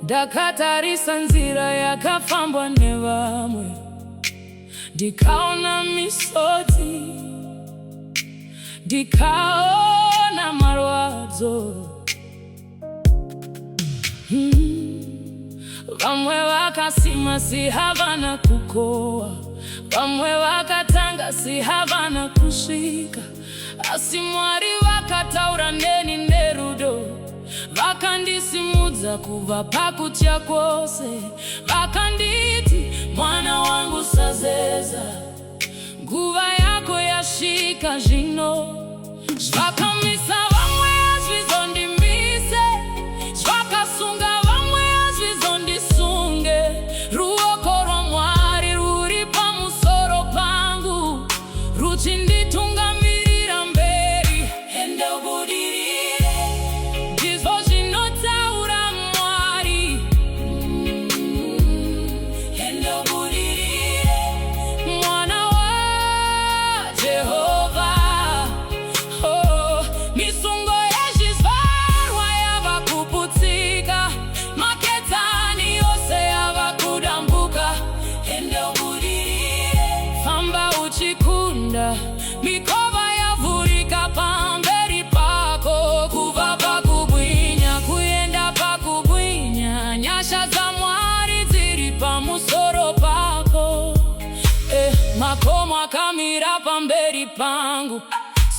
ndakatarisa nzira yakafambwa nevamwe, ndikaona misodzi, ndikaona marwadzo. Vamwe vakasima si havana kukohwa, vamwe vakatanga si havana kusvika, asi Mwari vakataura neni nerudo. Vakandisimudza kubva pakutya kwose, vakanditi, mwana wangu sazeza, nguva yako yasvika zvino. Zvakamisa vamwe hazvizondimise, zvakasunga vamwe hazvizondisunge. Ruoko rwaMwari ruri pamusoro pangu, ruchinditungamirira mberi. Ende ubudirire, ndizvo zvinotaura Mwari. Ende ubudirire, mwana waJehovha. Misungo yezvizvarwa yava kuputsika, maketani yose yava kudambuka. Ende ubudirire, famba uchikunda, mikova yavhurika pamberi pako. Kubva pakubwinya kuenda pakubwinya, nyasha dzaMwari dziri pamusoro pako. Makomo akamira pamberi pangu,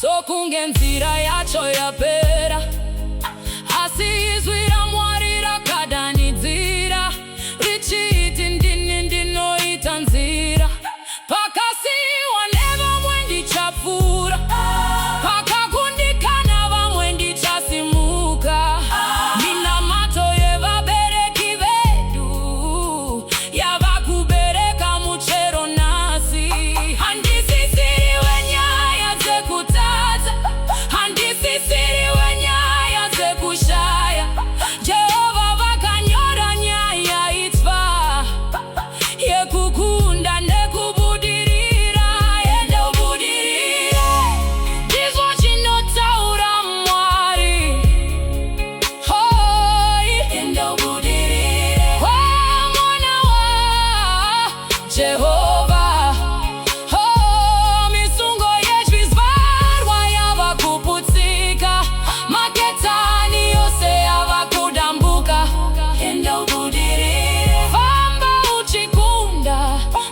sokunge nzira yacho yapera, asi izwi raMwari rakadanidzira, richiti ndini ndinoita nzira. Pakasiyiwa nevamwe ndichapfuura, pakakundikana vamwe ndichasimuka. Minamato yevabereki vedu yava kubereka muchero nhasi. Handisisiriwe nyaya dzekutadza, handisisiriwe nyaya dzekushaya. Jehovha vakanyora nyaya itsva yekukunda nekubudirira. Ende ubudirire, ndizvo zvinotaura Mwari. Ende ubudirire, mwana waJehovha. Misungo yezvizvarwa yava kuputsika, maketani yose yava kudambuka. Ende ubudirire, famba uchikunda,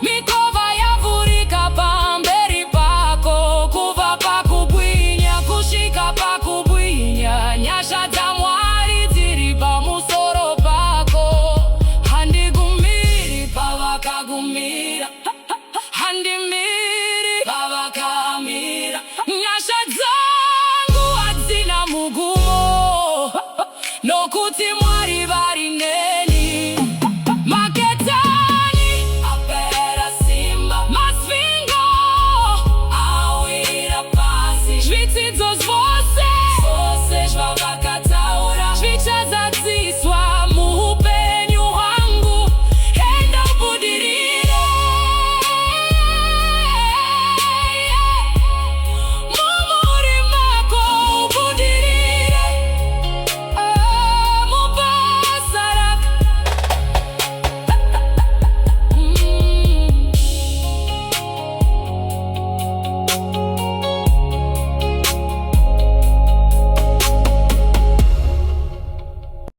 mikova yavhurika pamberi pako. Kubva pakubwinya kusvika pakubwinya, nyasha dzaMwari dziri pamusoro pako. Handigumiri pavakagumira, handimiri pavakamira. Nyasha dzangu hadzina mugumo, nokuti Mwari vari neni. Maketani apera simba, masvingo awira pasi, zvitsidzo